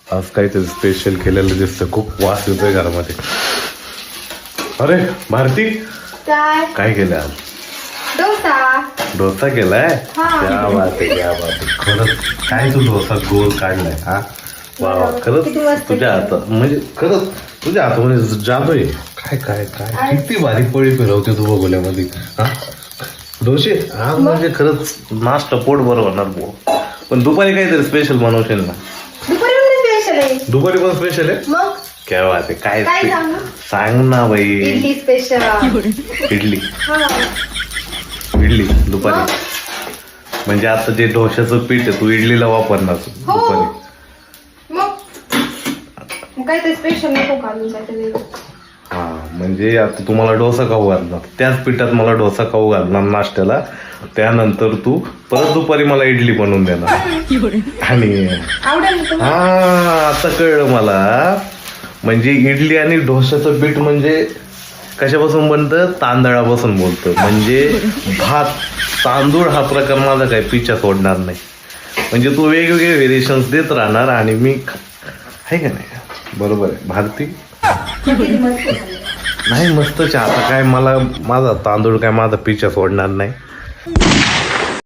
आज काहीतरी स्पेशल केलेलं दिसतं. खूप वास येतोय घरामध्ये. अरे भारती, काय केलं आज? डोसा केलाय. क्या बात आहे, क्या बात आहे. खरंच काय तू डोसा गोल काढलाय हा. वा वा, खरंच तुझ्या हातात म्हणजे खरंच तुझ्या हातामध्ये जादू आहे. काय काय काय किती भारी पळी फिरवते तू बघुल्यामध्ये हा. डोसे आज म्हणजे खरंच नाश्ता पोट बरं होणार भाऊ. पण दुपारी काहीतरी स्पेशल बनवशील ना? दुपारी पण स्पेशल आहे. क्या बात आहे. काय सांग ना बाई. इडली स्पेशल. इडली इडली दुपारी म्हणजे आता जे डोश्याचं पीठ आहे तू इडलीला वापरणार दुपारी. काय ते स्पेशल नको काढून काहीतरी. हा म्हणजे आता तुम्हाला डोसा खाऊ घालणार, त्याच पिठात मला डोसा खाऊ घालणार नाश्त्याला. त्यानंतर तू परत दुपारी मला इडली बनवून देणार. आणि हा आता कळलं मला. म्हणजे इडली आणि डोश्याचं पीठ म्हणजे कशापासून बनतं? तांदळापासून बोलतं. म्हणजे भात तांदूळ हा प्रकार माझा काय पिच्छा सोडणार नाही. म्हणजे तू वेगवेगळे व्हेरिएशन्स देत राहणार आणि मी आहे का नाही. बरोबर आहे भारती. नाही मस्तच. आता काय मला माझा तांदूळ काय माझा पिच्छा सोडणार नाही.